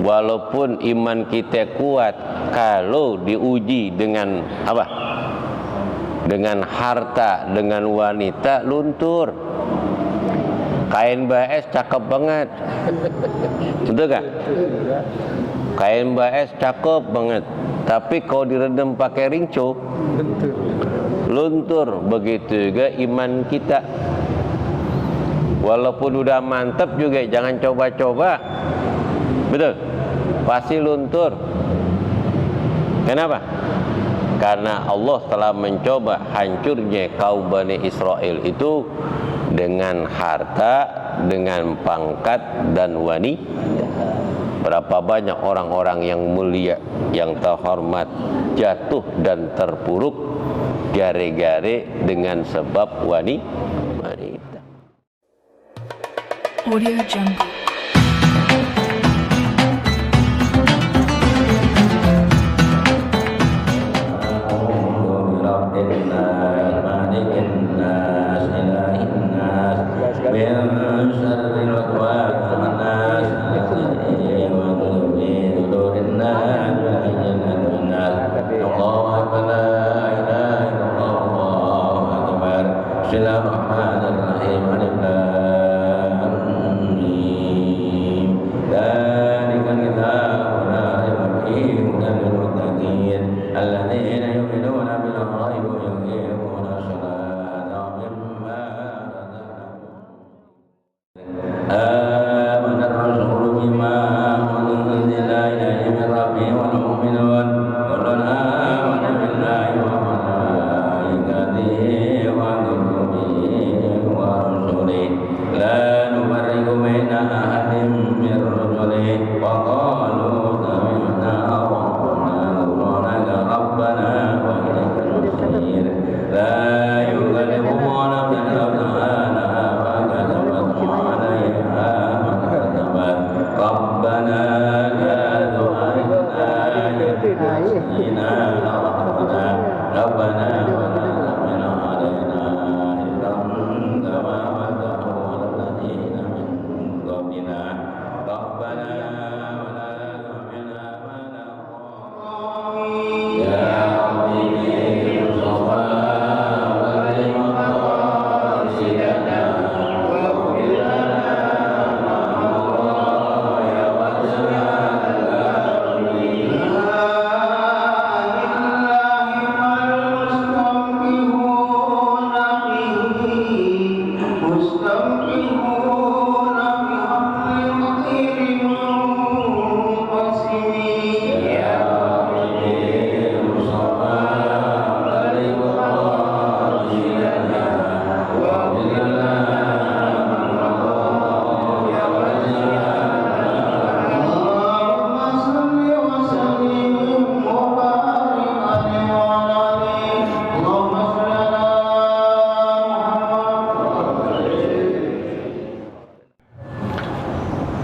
walaupun iman kita kuat, kalau diuji dengan apa? Dengan harta, dengan wanita, luntur. Kain BS cakep banget, betul gak? Kain BS cakep banget, tapi kalau diredam pakai rinco, luntur. Begitu juga iman kita. Walaupun udah mantap juga jangan coba-coba, betul? Pasti luntur. Kenapa? Karena Allah telah mencoba hancurnya kaum Bani Israel itu dengan harta, dengan pangkat dan wanita. Berapa banyak orang-orang yang mulia, yang terhormat, jatuh dan terpuruk gara-gara dengan sebab wanita. Audio Jungle.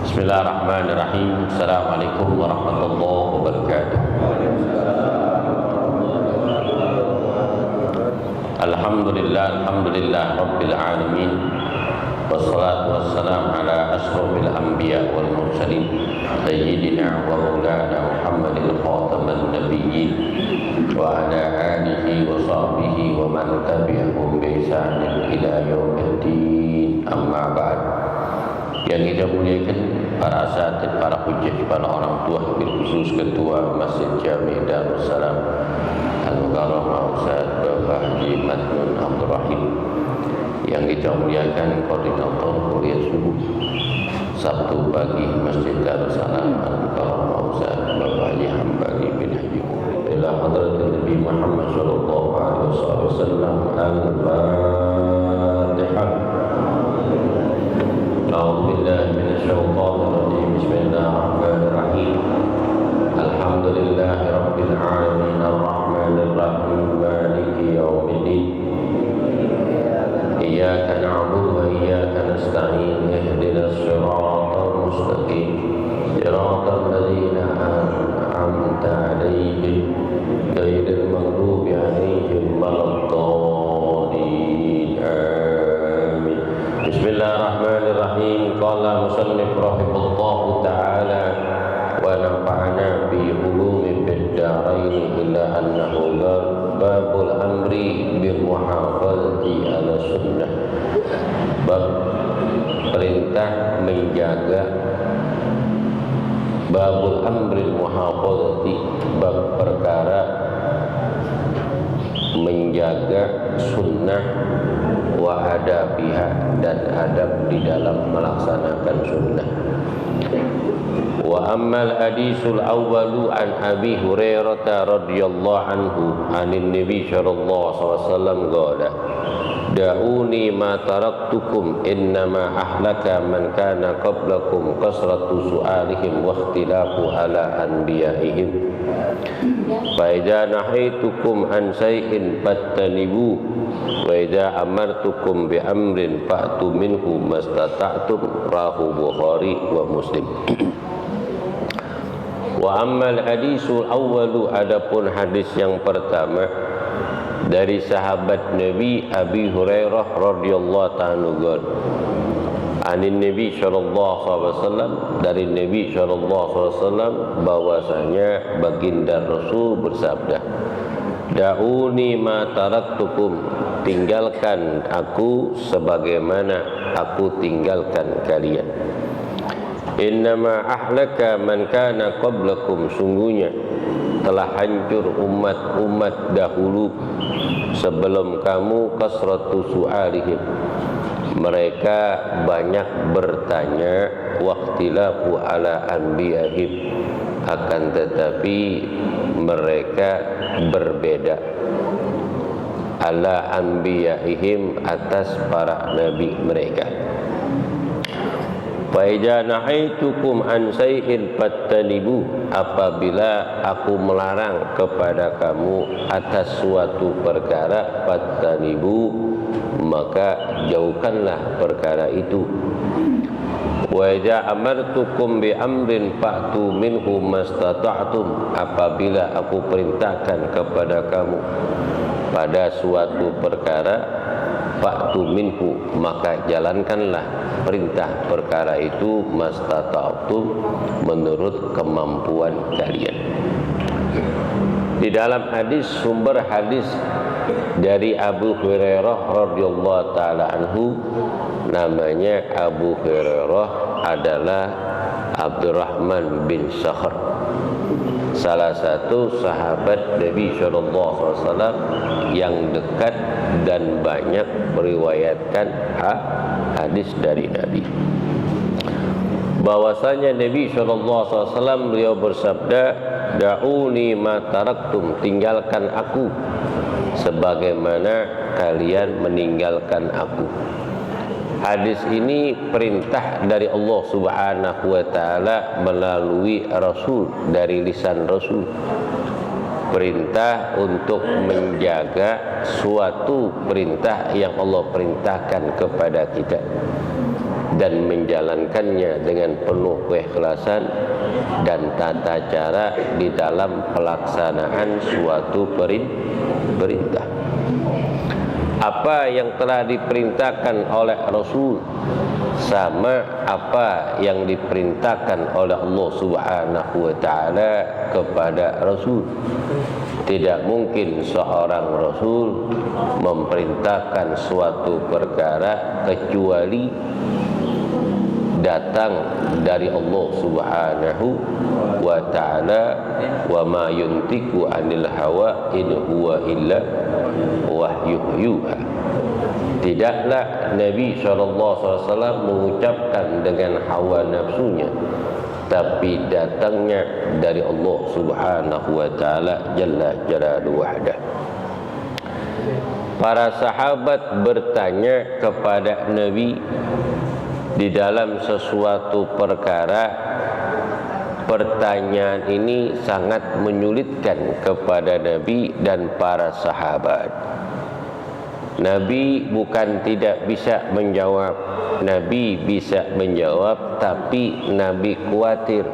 Bismillahirrahmanirrahim. Assalamualaikum warahmatullahi wabarakatuh. Alhamdulillah Rabbil alamin. Wassalatu wassalamu ala ashrafil anbiya wal mursalin sayyidina wa maulana Muhammadin khataman nabiyyin wa ala alihi wa sahbihi wa man tabi'ahum bi ihsanin ila yaumiddin. Amma ba'd. Yang kita muliakan para asatid, para hujjah, para orang tua, khusus ketua Masjid Jami Darussalam Al-Mukarramah Ustaz Bapak Haji Madmun Abdul Rahim, yang kita muliakan koordinator kuliah subuh Sabtu pagi Masjid Darussalam Al-Mukarramah Ustaz Bapak Haji Hambali bin Haji ila hadratin Nabi Muhammad sallallahu alaihi wasallam. Al-Fatihah. أعوذ بالله من الشيطان الرجيم. بسم الله الرحمن الرحيم. الحمد لله رب العالمين الرحمن الرحيم مالك يوم الدين. إياك نعبد وإياك نستعين اهدنا الصراط المستقيم صراط بعلوم في الدارين إلا أنه باب الأمر بالمحافظة على السنة. Bab perintah menjaga, babul amril muhafazati, bab perkara menjaga sunnah wa adabiha, dan adab di dalam melaksanakan sunnah. Wa ammal hadisul awwalu an Abi Hurairah radhiyallahu anhu anin Nabi sallallahu alaihi wasallam qala da'uni ma taraktukum innama ahlaka man kana qablakum kasratu su'alihim wa ikhtilafu ala anbiya'ihim fa idza nahaitukum an shay'in fattanibu wa idza amartukum bi amrin fa'tu minhu mastata'tum, rawahu Bukhari wa Muslim. Wa ammal hadisul awwalu, adapun hadis yang pertama dari sahabat Nabi Abi Hurairah radhiyallahu ta'ala anin Nabi sallallahu alaihi wasallam, dari Nabi sallallahu alaihi wasallam bahwasanya baginda Rasul bersabda, da'uni ma taraktukum, tinggalkan aku sebagaimana aku tinggalkan kalian. Innama ahlaka man kana qablakum, sungguhnya telah hancur umat-umat dahulu sebelum kamu, kasratu su'alihim, mereka banyak bertanya, waqtilafu ala anbiyahim, akan tetapi mereka berbeda, ala anbiyahim, atas para nabi mereka. Fa idza nahaitukum an shay'in fattanibu, apabila aku melarang kepada kamu atas suatu perkara, fattanibu, maka jauhkanlah perkara itu. Wa idza amartukum bi amrin fa'tu minhu mastata'tum, apabila aku perintahkan kepada kamu pada suatu perkara, fa'tu minhu, maka jalankanlah perintah perkara itu, mastata'tum, menurut kemampuan kalian. Di dalam hadis, sumber hadis dari Abu Hurairah radhiyallahu taala anhu, namanya Abu Hurairah adalah Abdurrahman bin Sakhr, salah satu sahabat Nabi sallallahu alaihi wasallam yang dekat dan banyak meriwayatkan hadis dari Nabi. Bahwasanya Nabi sallallahu alaihi wasallam beliau bersabda, da'uni ma taraktum, tinggalkan aku sebagaimana kalian meninggalkan aku. Hadis ini perintah dari Allah Subhanahu wa taala melalui Rasul, dari lisan Rasul. Perintah untuk menjaga suatu perintah yang Allah perintahkan kepada kita dan menjalankannya dengan penuh keikhlasan dan tata cara di dalam pelaksanaan suatu perintah. Apa yang telah diperintahkan oleh Rasul sama apa yang diperintahkan oleh Allah Subhanahu wa taala kepada Rasul. Tidak mungkin seorang Rasul memerintahkan suatu perkara kecuali datang dari Allah Subhanahu wa taala, wa ma yuntiqu 'anil hawa in huwa illa wahyu yuha. Tidaklah Nabi SAW mengucapkan dengan hawa nafsunya, tapi datangnya dari Allah Subhanahu wa taala jalla jalaluhu wahdah. Para sahabat bertanya kepada Nabi di dalam sesuatu perkara. Pertanyaan ini sangat menyulitkan kepada Nabi dan para sahabat. Nabi bukan tidak bisa menjawab, Nabi bisa menjawab, tapi Nabi khawatir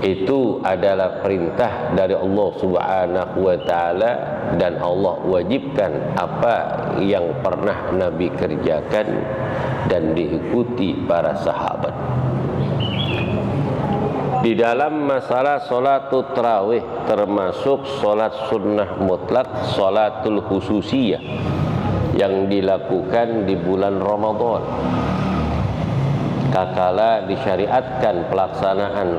itu adalah perintah dari Allah Subhanahu wa taala dan Allah wajibkan apa yang pernah Nabi kerjakan dan diikuti para sahabat. Di dalam masalah sholatul tarawih termasuk sholat sunnah mutlak, sholatul khususiyah yang dilakukan di bulan Ramadan. Kakala disyariatkan pelaksanaan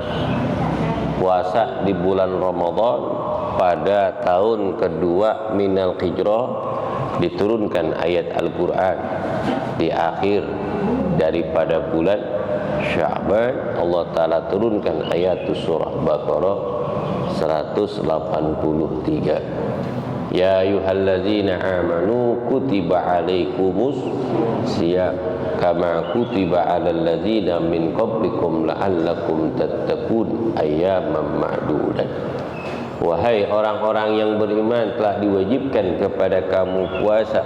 puasa di bulan Ramadan pada tahun kedua minal hijrah, diturunkan ayat Al-Quran di akhir daripada bulan Sya'ban. Allah Ta'ala turunkan ayat surah Baqarah 183. Ya ayyuhallazina amanu kutiba alaikumus siyam kama kutiba alal ladzina min qablikum la'allakum tattaqun ayyaman ma'dudat. Wahai orang-orang yang beriman, telah diwajibkan kepada kamu puasa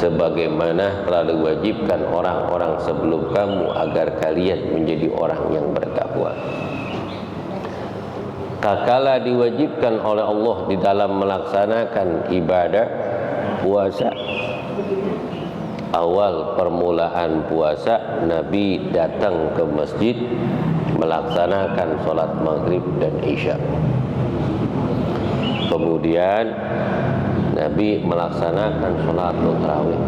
sebagaimana telah diwajibkan orang-orang sebelum kamu agar kalian menjadi orang yang bertakwa. Kakala diwajibkan oleh Allah di dalam melaksanakan ibadah puasa. Awal permulaan puasa, Nabi datang ke masjid melaksanakan sholat maghrib dan isya. Kemudian Nabi melaksanakan sholat tarawih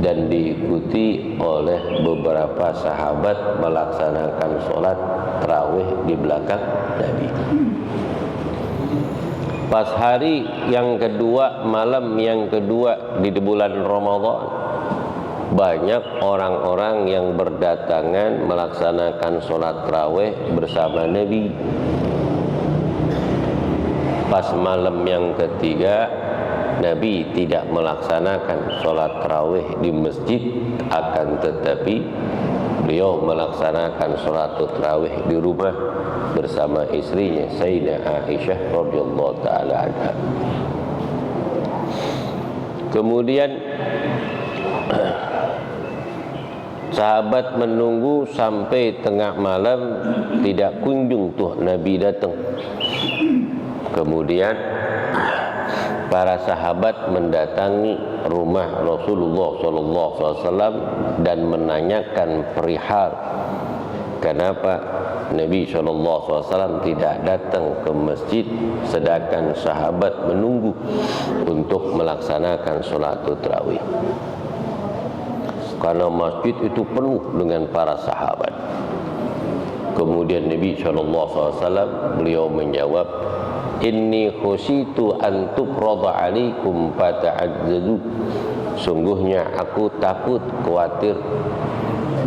dan diikuti oleh beberapa sahabat melaksanakan sholat tarawih di belakang Nabi. Pas hari yang kedua, malam yang kedua di bulan Ramadan, banyak orang-orang yang berdatangan melaksanakan sholat tarawih bersama Nabi. Pas malam yang ketiga, Nabi tidak melaksanakan sholat tarawih di masjid, akan tetapi beliau melaksanakan sholat tarawih di rumah bersama istrinya Sayyidah Aisyah radhiyallahu taala anha. Kemudian sahabat menunggu sampai tengah malam, tidak kunjung tuh Nabi datang. Kemudian para sahabat mendatangi rumah Rasulullah SAW dan menanyakan perihal kenapa Nabi SAW tidak datang ke masjid sedangkan sahabat menunggu untuk melaksanakan sholat tarawih. Karena masjid itu penuh dengan para sahabat. Kemudian Nabi SAW beliau menjawab, Inni khusyitu an tufrada alaikum fata'azzadu. Sungguhnya aku takut, khawatir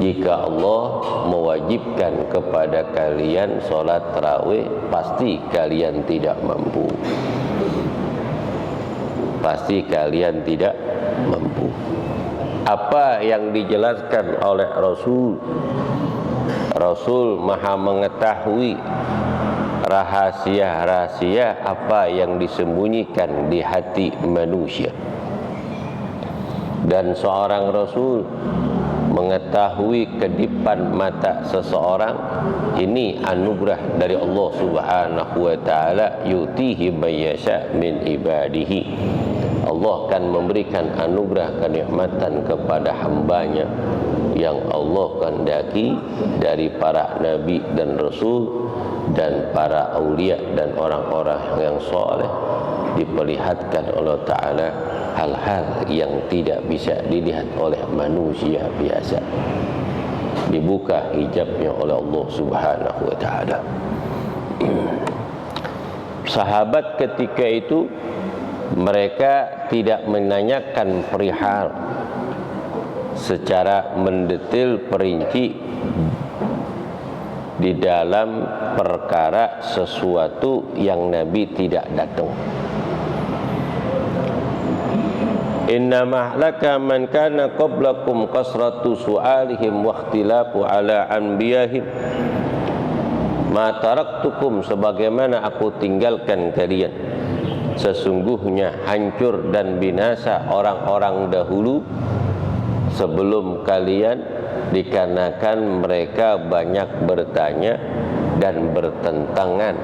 jika Allah mewajibkan kepada kalian sholat tarawih, pasti kalian tidak mampu. Pasti kalian tidak mampu. Apa yang dijelaskan oleh Rasul? Rasul Maha mengetahui rahasia-rahasia apa yang disembunyikan di hati manusia. Dan seorang Rasul mengetahui kedipan mata seseorang, ini anugerah dari Allah Subhanahu wa taala, yutihi mayyasha min ibadihi. Allah akan memberikan anugerah kenikmatan kepada hambanya yang Allah kehendaki dari para nabi dan rasul dan para aulia dan orang-orang yang soleh. Diperlihatkan oleh Ta'ala hal-hal yang tidak bisa dilihat oleh manusia biasa. Dibuka hijabnya oleh Allah Subhanahu wa Ta'ala. Sahabat ketika itu mereka tidak menanyakan perihal secara mendetil perinci di dalam perkara sesuatu yang Nabi tidak datang. Inna mahlaka man kana qablakum kasratu su'alihim wa ikhtilafu ala anbiyahim. Ma taraktukum, sebagaimana aku tinggalkan kalian, sesungguhnya hancur dan binasa orang-orang dahulu sebelum kalian, dikarenakan mereka banyak bertanya dan bertentangan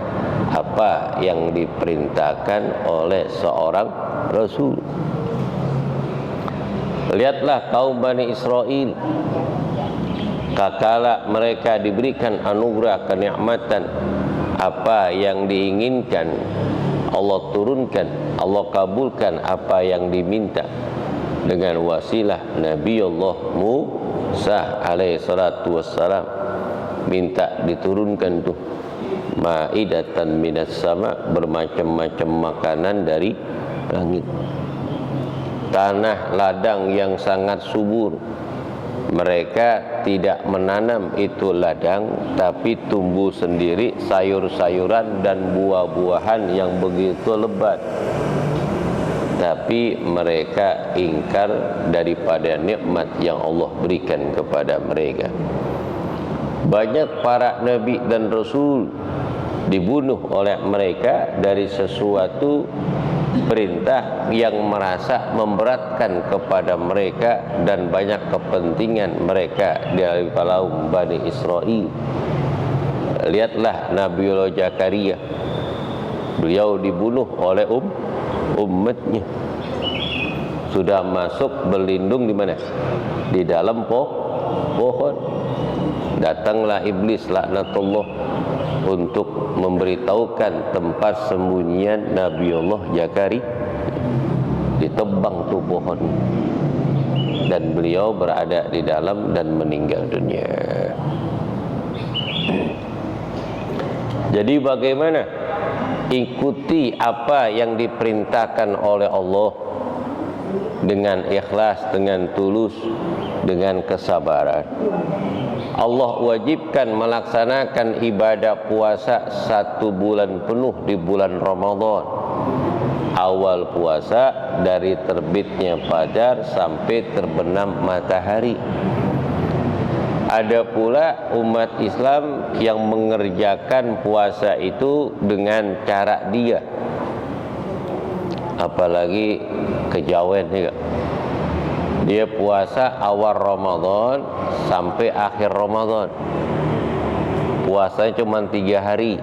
apa yang diperintahkan oleh seorang Rasul. Lihatlah kaum Bani Israel, Kakala mereka diberikan anugerah kenikmatan, apa yang diinginkan Allah turunkan, Allah kabulkan apa yang diminta dengan wasilah Nabi Allah Musa alaihi salatu wassalam. Minta diturunkan tuh maidatan minas sama, bermacam-macam makanan dari langit. Tanah ladang yang sangat subur. Mereka tidak menanam itu ladang, tapi tumbuh sendiri sayur-sayuran dan buah-buahan yang begitu lebat. Tapi mereka ingkar daripada nikmat yang Allah berikan kepada mereka. Banyak para nabi dan rasul dibunuh oleh mereka dari sesuatu perintah yang merasa memberatkan kepada mereka dan banyak kepentingan mereka dari kaum Bani Israel. Lihatlah Nabiullah Zakaria, beliau dibunuh oleh umatnya. Sudah masuk berlindung di mana? Di dalam pohon. Datanglah iblis laknatullah untuk memberitahukan tempat sembunyian Nabiullah Zakaria. Ditebang tuh pohon dan beliau berada di dalam dan meninggal dunia. Jadi bagaimana? Ikuti apa yang diperintahkan oleh Allah dengan ikhlas, dengan tulus, dengan kesabaran. Allah wajibkan melaksanakan ibadah puasa 1 bulan penuh di bulan Ramadan. Awal puasa dari terbitnya fajar sampai terbenam matahari. Ada pula umat Islam yang mengerjakan puasa itu dengan cara dia. Apalagi kejawen juga. Dia puasa awal Ramadan sampai akhir Ramadan. Puasanya cuma 3 hari.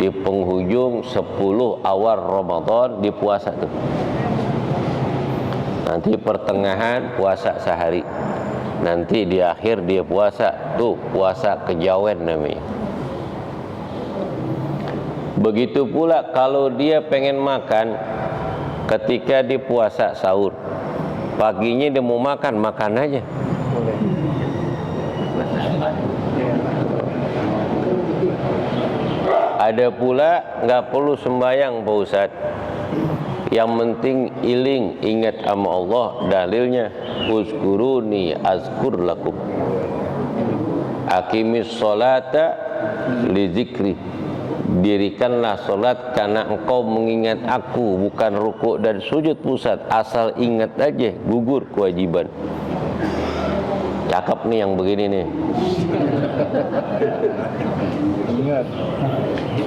Di penghujung 10 awal Ramadan dipuasa tuh. Nanti pertengahan puasa sehari. Nanti di akhir dia puasa. Tuh puasa kejawen namanya. Begitu pula kalau dia pengen makan ketika di puasa sahur. Paginya dia mau makan, makan aja. Ada pula nggak perlu sembahyang Pak Ustadz. Yang penting iling, ingat sama Allah. Dalilnya uzkuruni azkur lakum. Aqimis sholata li zikri. Dirikanlah solat karena engkau mengingat aku, bukan rukuk dan sujud pusat. Asal ingat aja, gugur kewajiban. Cakep nih yang begini nih.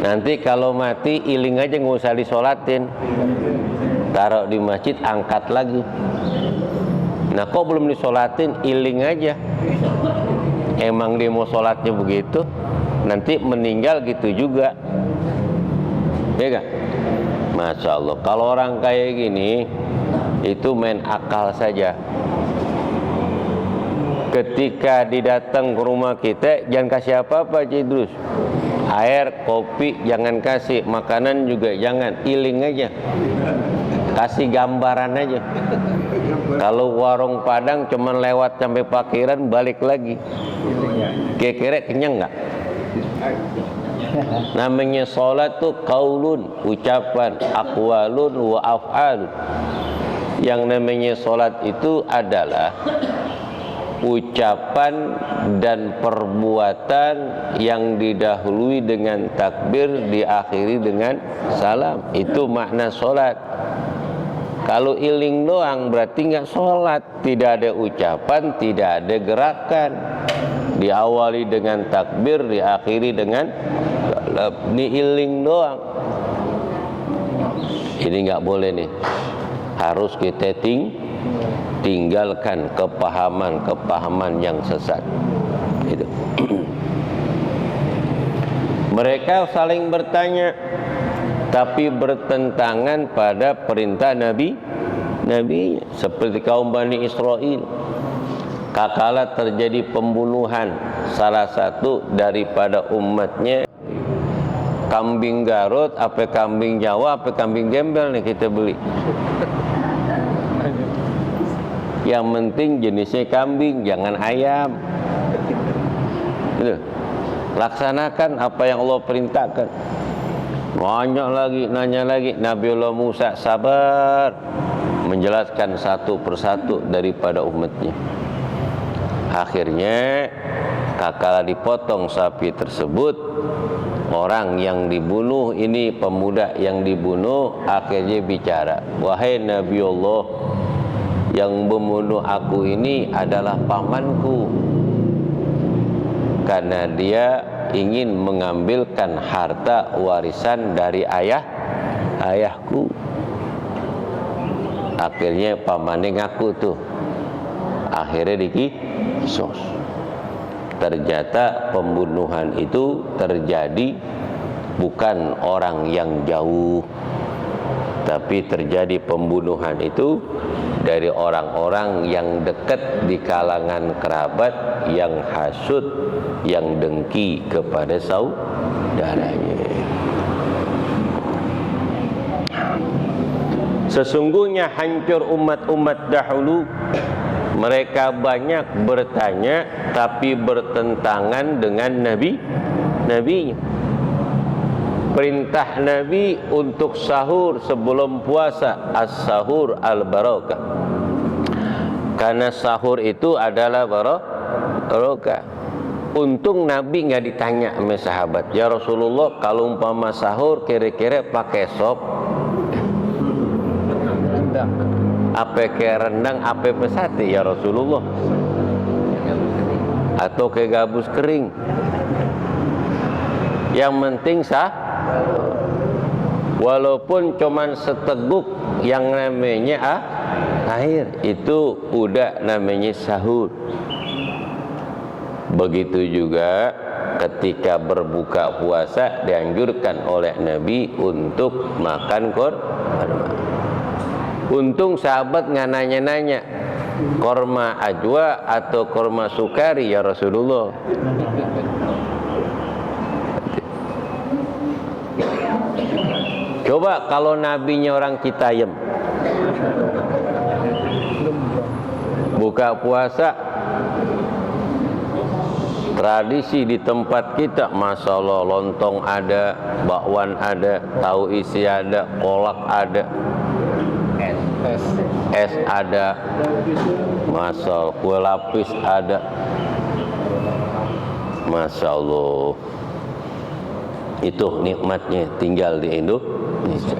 Nanti kalau mati iling aja, nggak usah disolatin. Taruh di masjid, angkat lagi. Nah kok belum disolatin, iling aja. Emang dia mau sholatnya begitu, nanti meninggal gitu juga. Ya kan? Masya Allah. Kalau orang kayak gini itu main akal saja. Ketika didatang ke rumah kita, jangan kasih apa-apa Cidrus. Air, kopi jangan kasih, makanan juga jangan, iling aja. Kasih gambaran aja. Kalau warung Padang cuman lewat sampai parkiran balik lagi. Kira-kira kenyang nggak? Namanya sholat tuh qaulun, ucapan, aqwalun wa af'alun. Yang namanya sholat itu adalah ucapan dan perbuatan yang didahului dengan takbir, diakhiri dengan salam. Itu makna sholat. Kalau iling doang berarti nggak sholat. Tidak ada ucapan, tidak ada gerakan. Diawali dengan takbir, diakhiri dengan ini iling doang. Ini nggak boleh nih. Harus kita tinggalkan kepahaman yang sesat. Itu. Mereka saling bertanya, tapi bertentangan pada perintah Nabi seperti kaum Bani Israel. Kakala terjadi pembunuhan salah satu daripada umatnya, kambing Garut, apa kambing Jawa, apa kambing gembel nih kita beli. Yang penting jenisnya kambing, jangan ayam. Laksanakan apa yang Allah perintahkan. Banyak lagi, nanya lagi. Nabiullah Musa sabar menjelaskan satu persatu daripada umatnya. Akhirnya kakala dipotong sapi tersebut, orang yang dibunuh ini, pemuda yang dibunuh, akhirnya bicara, wahai Nabi Allah, yang membunuh aku ini adalah pamanku, karena dia ingin mengambilkan harta warisan dari ayahku. Akhirnya pamannya ngaku tuh, akhirnya dikisos. Ternyata pembunuhan itu terjadi bukan orang yang jauh, tapi terjadi pembunuhan itu dari orang-orang yang dekat di kalangan kerabat, yang hasud, yang dengki kepada saudaranya. Sesungguhnya hancur umat-umat dahulu, mereka banyak bertanya tapi bertentangan dengan nabinya. Perintah Nabi untuk sahur sebelum puasa, as-sahur al-barakah, karena sahur itu adalah barakah. Untung Nabi nggak ditanya sama sahabat, ya Rasulullah, kalau umpama sahur kira-kira pakai sop, apa kayak rendang, apa pesati ya Rasulullah, atau kayak gabus kering. Yang penting walaupun cuman seteguk yang namanya air, itu udah namanya sahur. Begitu juga ketika berbuka puasa dianjurkan oleh Nabi untuk makan korma. Untung sahabat nggak nanya-nanya korma ajwa atau korma sukari ya Rasulullah. Coba kalau nabinya orang Citayam, buka puasa, tradisi di tempat kita, masya Allah, lontong ada, bakwan ada, tahu isi ada, kolak ada, es ada, masya Allah, kue lapis ada, masya Allah. Itu nikmatnya tinggal di Indonesia.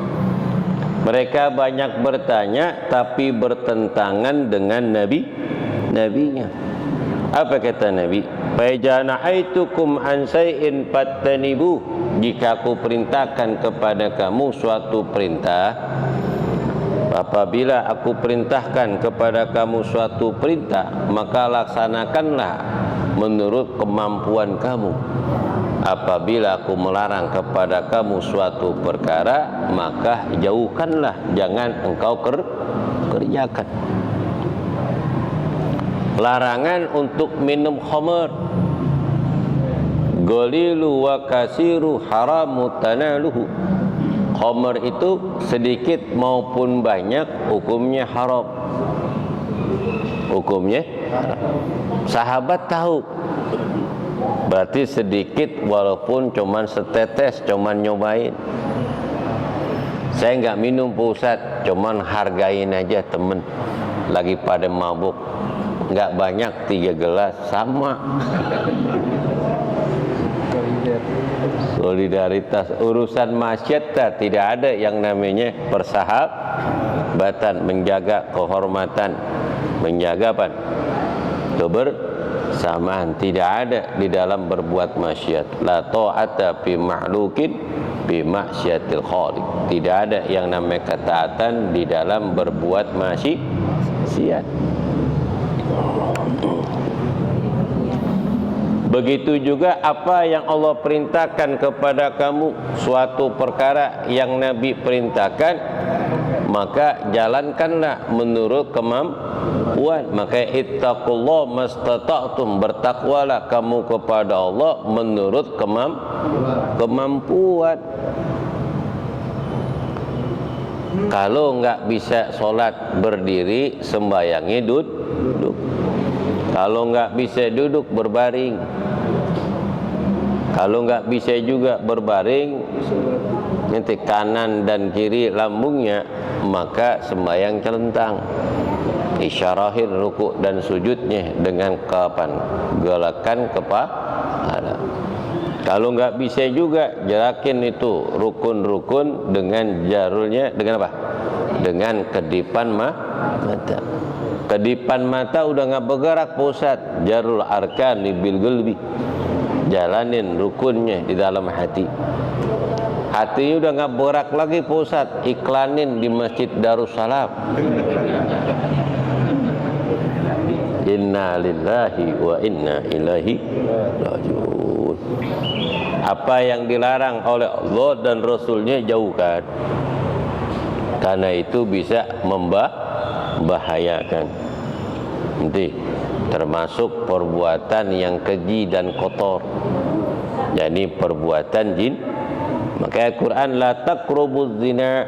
Mereka banyak bertanya tapi bertentangan dengan nabinya. Apa kata Nabi? Fa janahaitukum an shay'in fattanibu. Jika aku perintahkan kepada kamu suatu perintah, apabila aku perintahkan kepada kamu suatu perintah, maka laksanakanlah menurut kemampuan kamu. Apabila aku melarang kepada kamu suatu perkara, maka jauhkanlah, jangan engkau kerjakan. Larangan untuk minum khamr, qalilu wa kasiru haramu tanaluhu. Khamr itu sedikit maupun banyak hukumnya haram. Hukumnya haram. Sahabat tahu, berarti sedikit walaupun cuman setetes, cuman nyobain. Saya nggak minum Pak Ustadz, cuman hargain aja temen lagi pada mabuk. Nggak banyak, 3 gelas sama. Solidaritas. Urusan maksiat tidak ada yang namanya persahabatan, menjaga kehormatan, menjaga apa? Kebersamaan. Tidak ada di dalam berbuat maksiat. La ta'ata fi ma'lukin bi maksiatil khaliq. Tidak ada yang namanya ketaatan di dalam berbuat maksiat. Begitu juga apa yang Allah perintahkan kepada kamu, suatu perkara yang Nabi perintahkan, maka jalankanlah menurut kemampuan. Maka ittaqullah mastata'tum, bertakwalah kamu kepada Allah menurut kemampuan. Kalau enggak bisa sholat berdiri, sembayangi duduk. Kalau enggak bisa duduk, berbaring. Kalau enggak bisa juga berbaring, nanti kanan dan kiri lambungnya, maka sembahyang celentang. Isyarahin rukuk dan sujudnya dengan kapan? Gerakan kepala. Kalau enggak bisa juga, gerakin itu rukun-rukun dengan jarulnya, dengan apa? Dengan kedipan mata. Kedipan mata udah enggak bergerak pusat, jarul arkan bil qalbi. Jalanin rukunnya di dalam hati. Hatinya udah enggak bergerak lagi pusat, iklanin di Masjid Darussalam. Inna lillahi wa inna ilaihi raji'un. Apa yang dilarang oleh Allah dan Rasulnya jauhkan, karena itu bisa membahayakan. Nanti termasuk perbuatan yang keji dan kotor, jadi perbuatan jin. Maka Al-Quran, la taqrabuz zina,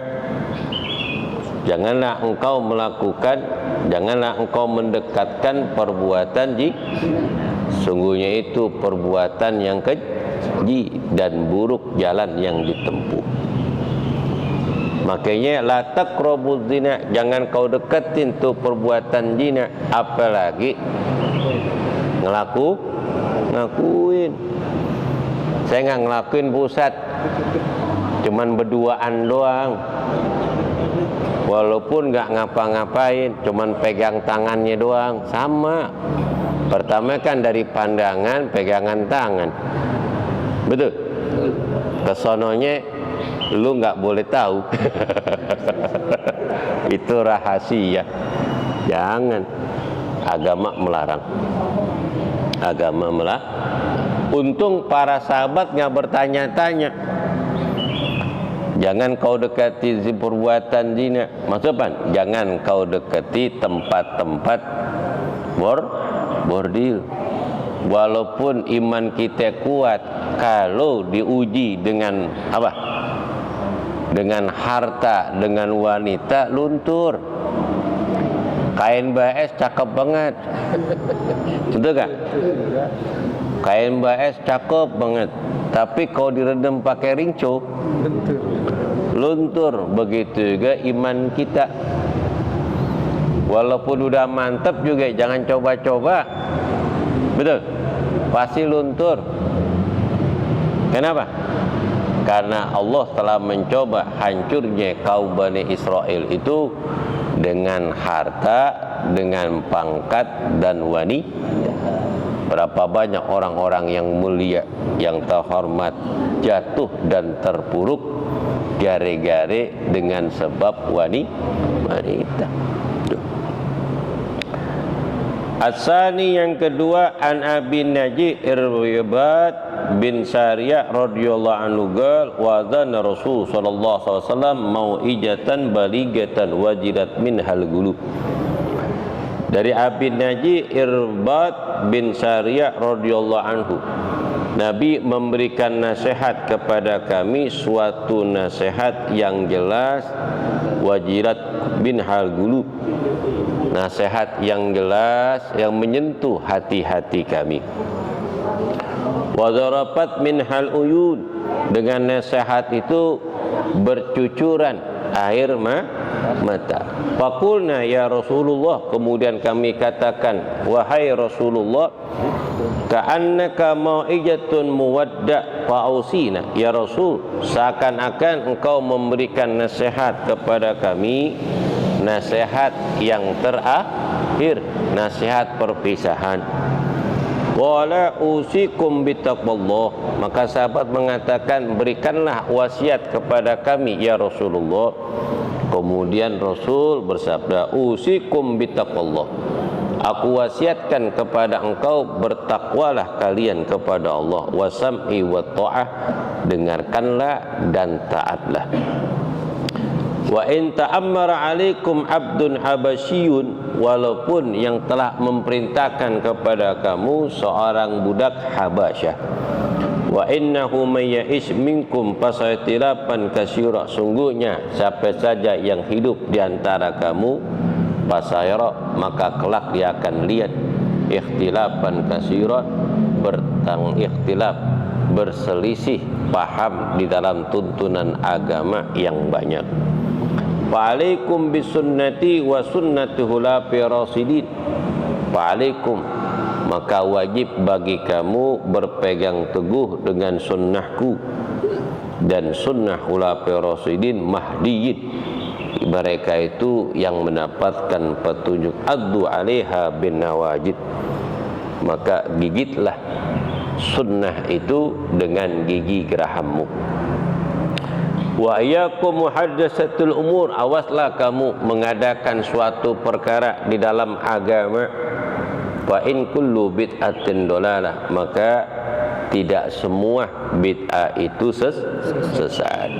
janganlah engkau melakukan, janganlah engkau mendekatkan perbuatan jin. Sungguhnya itu perbuatan yang keji dan buruk jalan yang ditempuh. Makanya la taqrabuz zina, jangan kau deketin tuh perbuatan zina, apalagi ngakuin. Saya nggak ngelakuin pusat, cuman berduaan doang. Walaupun nggak ngapa-ngapain, cuman pegang tangannya doang, sama. Pertama kan dari pandangan, pegangan tangan, betul. Kesononya lu nggak boleh tahu. Itu rahasia. Jangan. Agama melarang. Agama melarang. Untung para sahabat nggak bertanya-tanya. Jangan kau dekati perbuatan zina. Maksudnya jangan kau dekati tempat-tempat bordil. Walaupun iman kita kuat, kalau diuji dengan apa? Dengan harta, dengan wanita, luntur. Kain BS cakep banget, betul gak? Kain BS cakep banget, tapi kalau diredam pakai rinco, luntur. Begitu juga iman kita. Walaupun udah mantep juga jangan coba-coba, betul? Pasti luntur. Kenapa? Karena Allah telah mencoba hancurnya kaum Bani Israel itu dengan harta, dengan pangkat dan wanita. Berapa banyak orang-orang yang mulia, yang terhormat, jatuh dan terpuruk gara-gara dengan sebab wanita. Asani yang kedua, an Abi Naji Irbad bin Sariyah radhiyallahu anhu qala wa dzana Rasul sallallahu alaihi wasallam mau'ijatan baligatan wajilat minhal qulub. Dari Abi Naji Irbad bin Sariyah radhiyallahu anhu, Nabi memberikan nasihat kepada kami suatu nasihat yang jelas, wajilat minhal qulub, nasihat yang jelas yang menyentuh hati-hati kami. Wa dzarabat minhal uyun, dengan nasihat itu bercucuran air mata. Faqulna ya Rasulullah, kemudian kami katakan, wahai Rasulullah, ka'annaka mau'ijatun muwadda' fa'usina. Ya Rasul, seakan-akan engkau memberikan nasihat kepada kami, nasihat yang terakhir, nasihat perpisahan. Wala usikum bitaqwallah, maka sahabat mengatakan, berikanlah wasiat kepada kami ya Rasulullah. Kemudian Rasul bersabda, usikum bitaqwallah, aku wasiatkan kepada engkau, bertakwalah kalian kepada Allah. Wasam'i wa ta'ah, dengarkanlah dan taatlah. Wa in ta'ammara 'alaikum 'abdun habasyiyun, walaupun yang telah memerintahkan kepada kamu seorang budak Habasyah. Wa innahu may ya'ish minkum fasaytilapan katsira, sungguhnya siapa saja yang hidup di antara kamu fasayara, maka kelak dia akan lihat ikhtilafan katsira, ikhtilaf, berselisih paham di dalam tuntunan agama yang banyak. Fa'alaikum bisunnati wa sunnati khulafai rasyidin. Fa'alaikum, maka wajib bagi kamu berpegang teguh dengan sunnahku dan sunnah khulafai rasyidin mahdiyin. Mereka itu yang mendapatkan petunjuk. Addu 'alaiha bin nawajid, maka gigitlah sunnah itu dengan gigi gerahammu. Wa iyyakum muhaddatsatul umur, awaslah kamu mengadakan suatu perkara di dalam agama. Fa in kullu bid'atin dolalah, maka tidak semua bid'ah itu sesat.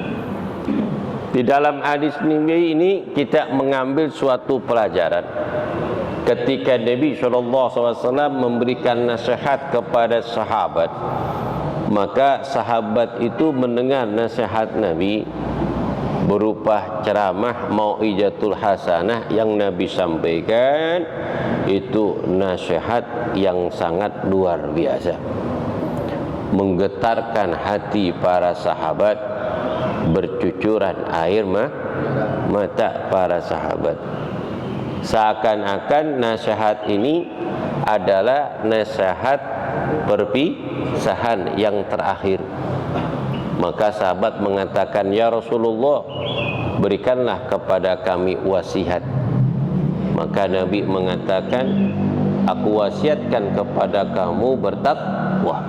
Di dalam hadis ini kita mengambil suatu pelajaran. Ketika Nabi SAW memberikan nasihat kepada sahabat, maka sahabat itu mendengar nasihat Nabi berupa ceramah mau'izatul hasanah yang Nabi sampaikan. Itu nasihat yang sangat luar biasa, menggetarkan hati para sahabat, bercucuran air mata para sahabat. Seakan-akan nasihat ini adalah nasihat perpisahan yang terakhir. Maka sahabat mengatakan, ya Rasulullah, berikanlah kepada kami wasiat. Maka Nabi mengatakan, aku wasiatkan kepada kamu bertakwa.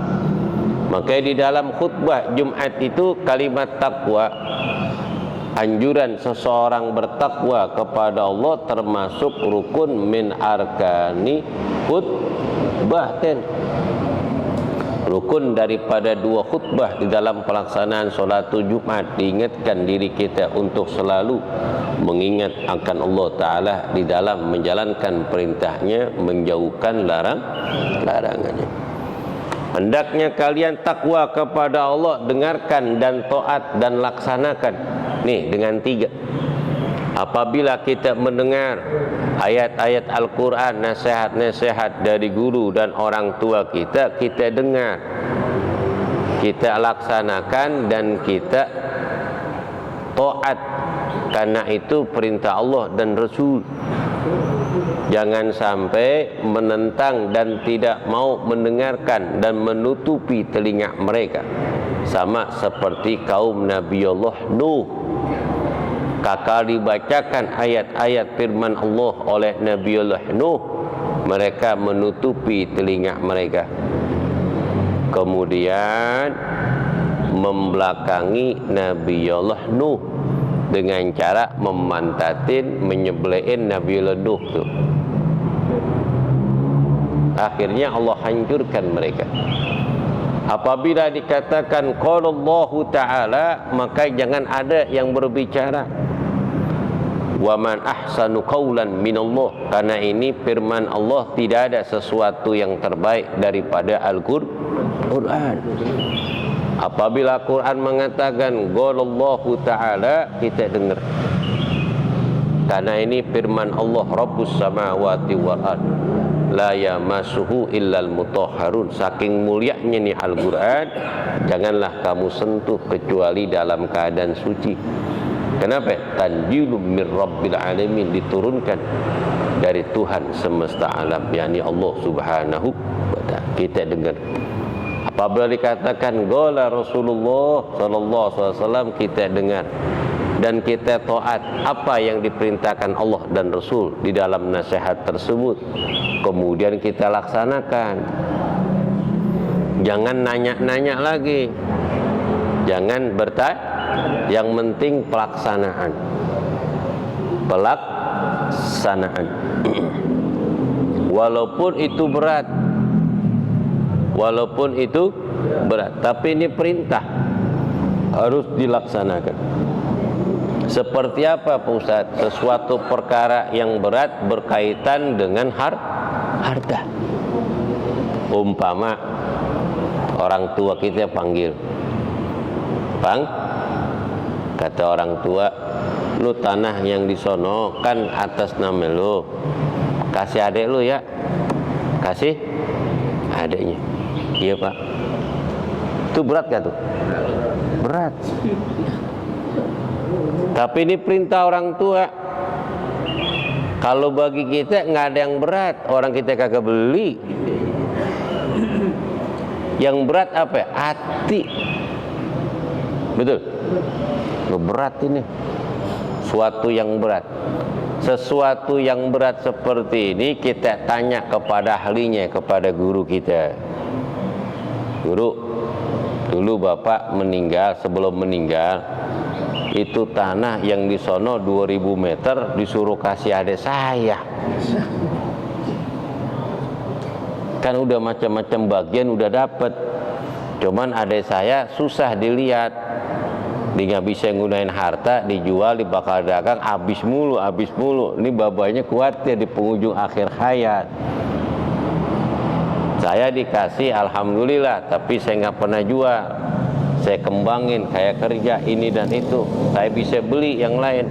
Maka di dalam khutbah Jumat itu kalimat takwa, anjuran seseorang bertakwa kepada Allah termasuk rukun min arkani khutbah, rukun daripada dua khutbah di dalam pelaksanaan sholatul Jumat. Diingatkan diri kita untuk selalu mengingat akan Allah Ta'ala di dalam menjalankan perintahnya, menjauhkan larangannya. Hendaknya kalian takwa kepada Allah, dengarkan dan taat dan laksanakan. Nih, dengan 3. Apabila kita mendengar ayat-ayat Al-Quran, nasihat-nasihat dari guru dan orang tua kita, kita dengar, kita laksanakan dan kita taat, karena itu perintah Allah dan Rasul. Jangan sampai menentang dan tidak mau mendengarkan dan menutupi telinga mereka, sama seperti kaum Nabi Allah Nuh. Kakak dibacakan ayat-ayat firman Allah oleh Nabi Allah Nuh, mereka menutupi telinga mereka, kemudian membelakangi Nabi Allah Nuh dengan cara memantatin, menyembelihin Nabi Allah Nuh itu. Akhirnya Allah hancurkan mereka. Apabila dikatakan qala Allah Ta'ala, maka jangan ada yang berbicara wa man ahsanu qawlan minallah, karena ini firman Allah, tidak ada sesuatu yang terbaik daripada Al-Quran. Apabila Quran mengatakan qala Allah Ta'ala, kita dengar, karena ini firman Allah, Rabbus samawati wal ard la yamassuhu illal mutahharun. Saking mulianya nih Al-Quran, janganlah kamu sentuh kecuali dalam keadaan suci. Kenapa? Tanjilum min rabbil alamin, diturunkan dari Tuhan semesta alam, yakni Allah Subhanahu wa ta'ala. Kita dengar. Apabila dikatakan qala Rasulullah sallallahu alaihi wasallam, kita dengar dan kita taat apa yang diperintahkan Allah dan Rasul di dalam nasihat tersebut, kemudian kita laksanakan. Jangan nanya-nanya lagi, jangan bertanya, yang penting pelaksanaan. Walaupun itu berat, tapi ini perintah, harus dilaksanakan. Seperti apa Pak Ustadz? Sesuatu perkara yang berat berkaitan dengan harta. Umpama orang tua kita panggil, kata orang tua, lu tanah yang disono kan atas nama lu, kasih adek lu ya, kasih adeknya. Iya Pak. Itu berat gak tuh? Berat. Tapi ini perintah orang tua. Kalau bagi kita nggak ada yang berat, orang kita kagak beli. Yang berat apa? Hati. Betul? Berat ini. Suatu yang berat. Sesuatu yang berat seperti ini kita tanya kepada ahlinya, kepada guru kita. Guru, dulu Bapak meninggal, sebelum meninggal itu tanah yang di sono 2000 meter disuruh kasih adik saya. Kan udah macam-macam bagian udah dapet, cuman adik saya susah dilihat, dia nggak bisa nggunain harta, dijual, dibakar dagang, habis mulu. Ini babanya khawatir di penghujung akhir hayat. Saya dikasih alhamdulillah, tapi saya nggak pernah jual. Saya kembangin kayak kerja ini dan itu, saya bisa beli yang lain.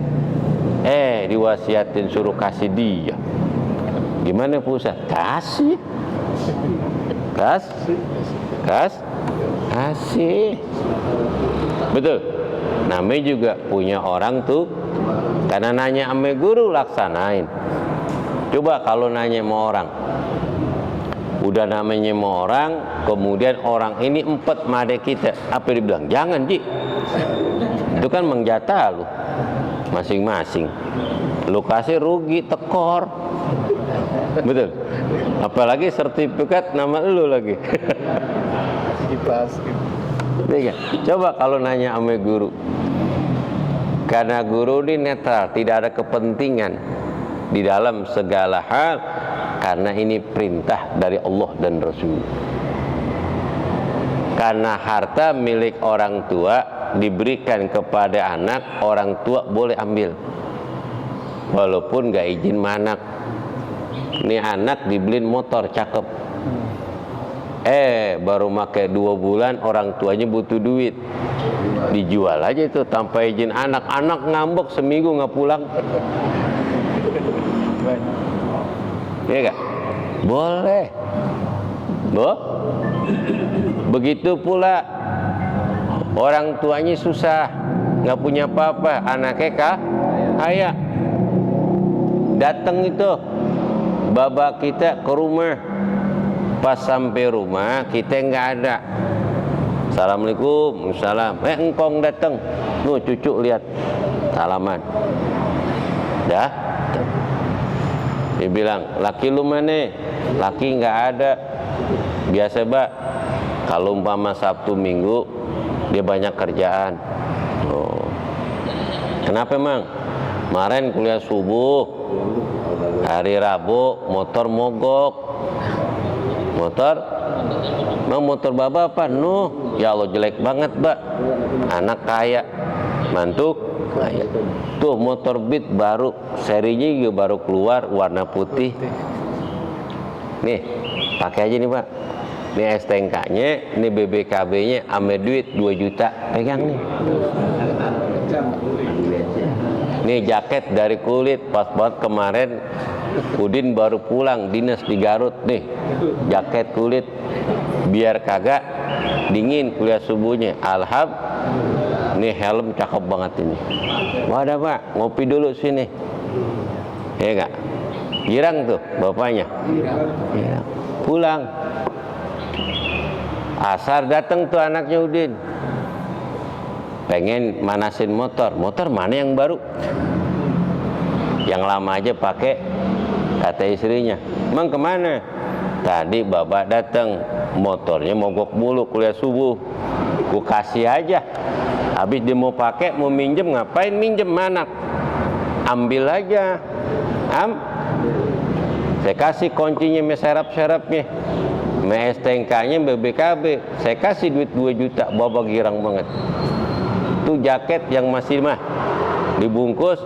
Diwasiatin suruh kasih dia. Gimana Pusat? Kasih. Betul. Namanya juga punya orang tuh, karena nanya ame guru laksanain. Coba kalau nanya sama orang, udah namanya mau orang, kemudian orang ini empet made kita, apa dibilang? Jangan Ji, itu kan mengjatah lu masing-masing, lu kasih rugi tekor. Betul. Apalagi sertifikat nama lu lagi. Coba kalau nanya sama guru, karena guru ini netral, tidak ada kepentingan di dalam segala hal, karena ini perintah dari Allah dan Rasul. Karena harta milik orang tua diberikan kepada anak, orang tua boleh ambil walaupun gak izin anak. Ini anak dibeliin motor cakep, baru pakai 2 bulan orang tuanya butuh duit, dijual aja itu tanpa izin anak. Anak ngambek seminggu nggak pulang. Iya gak? Boleh. Begitu pula orang tuanya susah, nggak punya apa-apa, anaknya kaya. Datang itu baba kita ke rumah, pas sampai rumah kita nggak ada. Assalamualaikum, salam. Engkong datang, nuh cucu lihat, salaman. Dah. Dia bilang, laki lu mana? Laki nggak ada. Biasa Pak, kalau umpama Sabtu Minggu dia banyak kerjaan. Oh. Kenapa Mang? Kemarin kuliah subuh, hari Rabu motor mogok. Motor baba apa? Nuh, ya Allah jelek banget Pak. Anak kaya, mantu kaya. Tuh motor Beat baru, serinya juga baru keluar, warna putih. Nih, pakai aja nih Pak. Ini STNK-nya, ini BBKB-nya, ame duit 2 juta. Pegang nih. Nih jaket dari kulit, pas banget kemarin Udin baru pulang dinas di Garut. Nih jaket kulit, biar kagak dingin kuliah subuhnya. Nih helm cakep banget ini. Wadah Pak, ngopi dulu sini. Ya gak? Girang tuh bapaknya. Girang. Pulang. Asar datang tuh anaknya Udin, pengen manasin motor mana yang baru, yang lama aja pakai. Kata istrinya, Mang kemana? Tadi bapak datang, motornya mogok mulu kuliah subuh. Gua kasih aja, habis dia mau pakai, mau minjem, ngapain minjem anak? Ambil aja. Saya kasih kuncinya, serap-serapnya, STNK-nya, BBKB. Saya kasih duit 2 juta, bapak girang banget. Itu jaket yang masih dibungkus,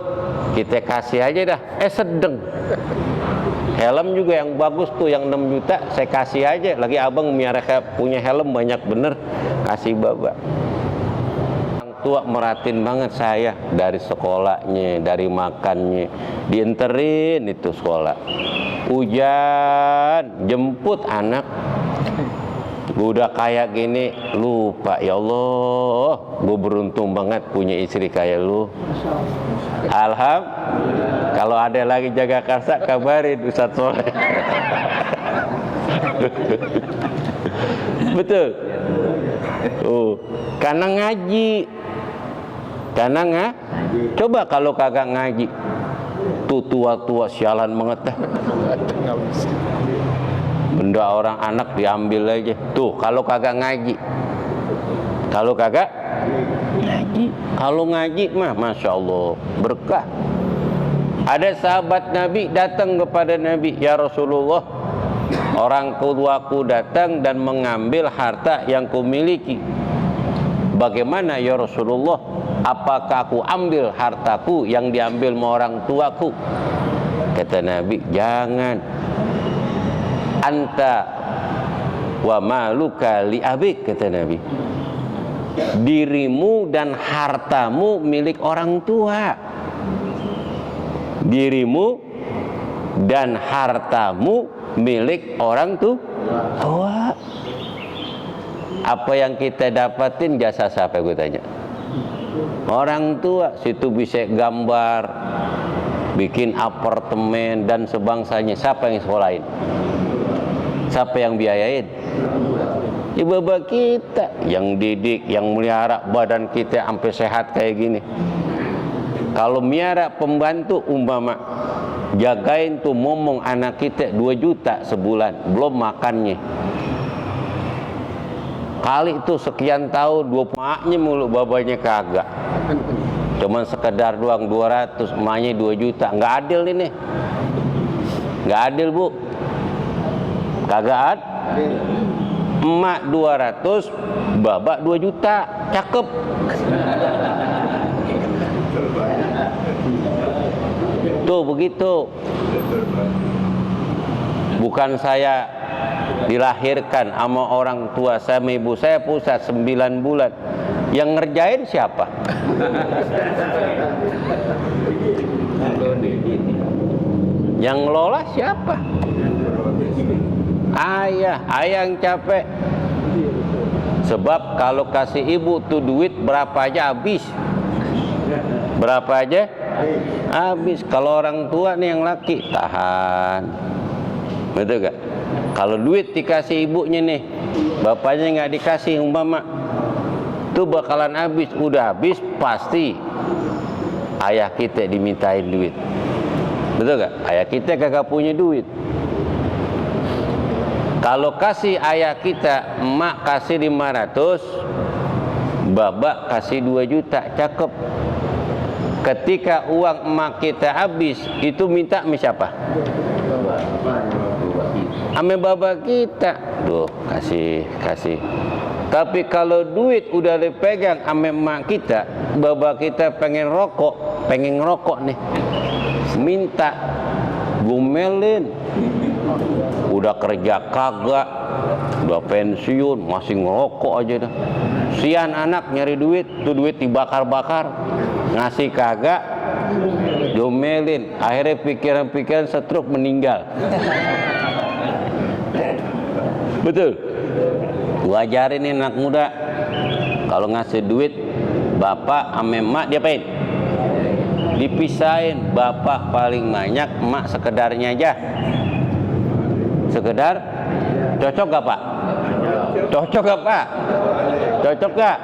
kita kasih aja dah. Sedeng. Helm juga yang bagus tuh, yang 6 juta saya kasih aja. Lagi abang miara punya helm banyak bener, kasih baba. Orang tua meratin banget saya, dari sekolahnya, dari makannya, dienterin itu sekolah. Hujan, jemput anak. Udah kayak gini lupa, ya Allah, gue beruntung banget punya istri kayak lu. Alhamdulillah. Kalau ada lagi Jagakarsa kabarin Ustadz Soleh. Betul. Karena ngaji. Coba kalau kagak ngaji, tuh tua-tua sialan banget dah. Benda orang anak diambil aja. Tuh kalau kagak ngaji. Kalau kagak ngaji. Kalau ngaji mah Masya Allah berkah. Ada sahabat Nabi datang kepada Nabi, ya Rasulullah, orang tuaku datang dan mengambil harta yang kumiliki. Bagaimana ya Rasulullah? Apakah aku ambil hartaku yang diambil sama orang tuaku? Kata Nabi, jangan. Anta wa maluka li abik, kata Nabi. Dirimu dan hartamu milik orang tua. Dirimu dan hartamu milik orang tua. Apa yang kita dapatin jasa siapa, gue tanya? Orang tua. Situ bisa gambar, bikin apartemen dan sebangsanya. Siapa yang sekolahin? Siapa yang biayain? Ibu bapak kita yang didik, yang melihara badan kita sampai sehat kayak gini. Kalau miara pembantu umpama jagain tuh momong anak kita 2 juta sebulan, belum makannya. Kali itu sekian tahun 20 maknya mulu, babanya kagak. Cuman sekedar doang 200, emaknya 2 juta. Nggak adil ini. Nggak adil, Bu. Kagak adil. Emak 200, babak 2 juta. Cakep. Tuh begitu. Bukan saya dilahirkan sama orang tua saya, ibu saya pusat 9 bulan. Yang ngerjain siapa? Yang ngelola siapa? Ayah yang capek. Sebab kalau kasih ibu tuh duit berapa aja habis. Berapa aja habis. Kalau orang tua nih yang laki tahan. Betul gak? Kalau duit dikasih ibunya nih, bapaknya nggak dikasih umpama, tuh bakalan habis. Udah habis pasti ayah kita dimintain duit. Betul gak? Ayah kita kagak punya duit. Kalau kasih ayah kita, emak kasih 500, babak kasih 2 juta, cakep. Ketika uang emak kita habis, itu minta sama siapa? Ame bapak kita. Duh, kasih. Tapi kalau duit udah dipegang ame emak kita, bapak kita pengen ngerokok nih, minta, gomelin. Udah kerja kagak, udah pensiun, masih ngerokok aja dah. Sian anak nyari duit, tuh duit dibakar-bakar, ngasih kagak, gomelin. Akhirnya pikiran-pikiran stroke, meninggal. Betul. Gua ajarin nih anak muda, kalau ngasih duit bapak ame emak diapain? Dipisahin. Bapak paling banyak, emak sekedarnya aja. Sekedar. Cocok gak Pak? Cocok gak Pak? Cocok gak?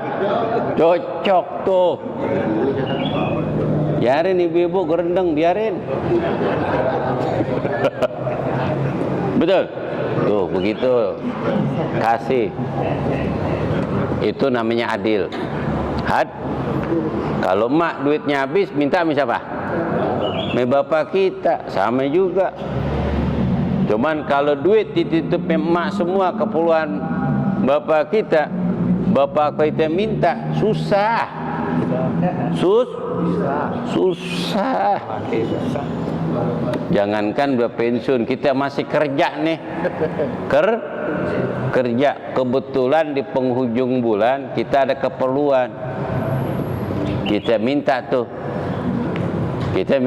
Cocok tuh. Biarin ibu-ibu gerendeng, biarin. Betul. Tuh begitu. Kasih. Itu namanya adil. Kalau emak duitnya habis, minta sama siapa? Sama bapak kita. Sama juga. Cuman kalau duit dititip emak semua, keperluan bapak kita minta, susah. Susah. Jangankan udah pensiun, kita masih kerja nih. Kerja. Kebetulan di penghujung bulan kita ada keperluan. Kita minta tuh. Kita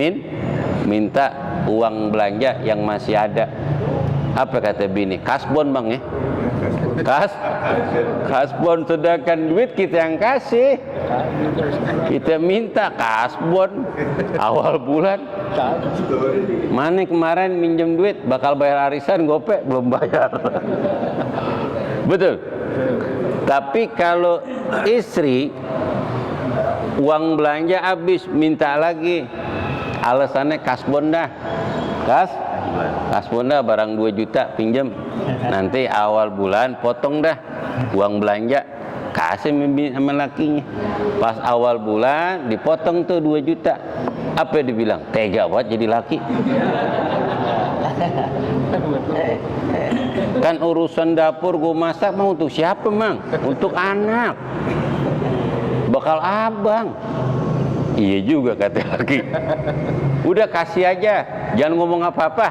minta uang belanja yang masih ada. Apa kata bini? Kasbon bang ya? Kasbon, sedangkan duit kita yang kasih. Kita minta kasbon awal bulan. Mana kemarin minjem duit bakal bayar arisan, gope belum bayar. Betul. Tapi kalau istri uang belanja habis, minta lagi. Alasannya kasbon dah. Kasbon dah, barang 2 juta pinjam. Nanti awal bulan potong dah uang belanja, kasih sama lakinya. Pas awal bulan dipotong tuh 2 juta. Apa dibilang? Tega banget jadi laki. Kan urusan dapur gue masak mau untuk siapa mang? Untuk anak. Bakal abang. Iya juga kata laki. Udah kasih aja, jangan ngomong apa-apa.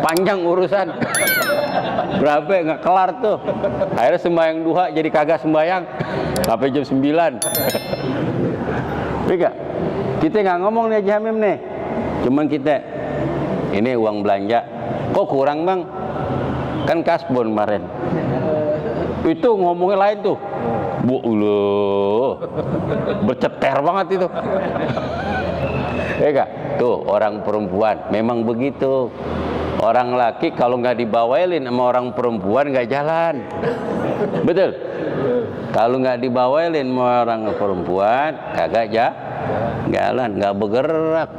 Panjang urusan. Berapa nggak kelar tuh. Akhirnya sembahyang duha jadi kagak sembahyang sampai jam 9. Tiga. Kita nggak ngomong nih Haji Hamim nih. Cuman kita ini uang belanja. Kok kurang bang? Kan kasbon kemarin. Itu ngomongnya lain tuh. Bu berceter banget itu. Ya kak, tuh orang perempuan memang begitu. Orang laki kalau nggak dibawailin sama orang perempuan nggak jalan. Betul. Kalau nggak dibawailin sama orang perempuan kagak jalan, nggak bergerak,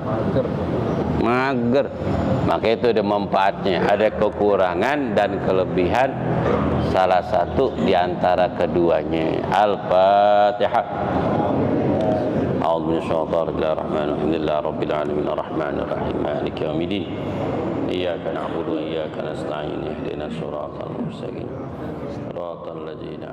mager. Maka itu ada manfaatnya, ada kekurangan dan kelebihan. Salah satu di antara keduanya. Al-Fatihah. A'udzu billahi rabbil alamin arrahmanir rahim maliki yaumiddin. Iyyaka na'budu wa iyyaka nasta'in ihdinas siratal mustaqim. Siratal ladzina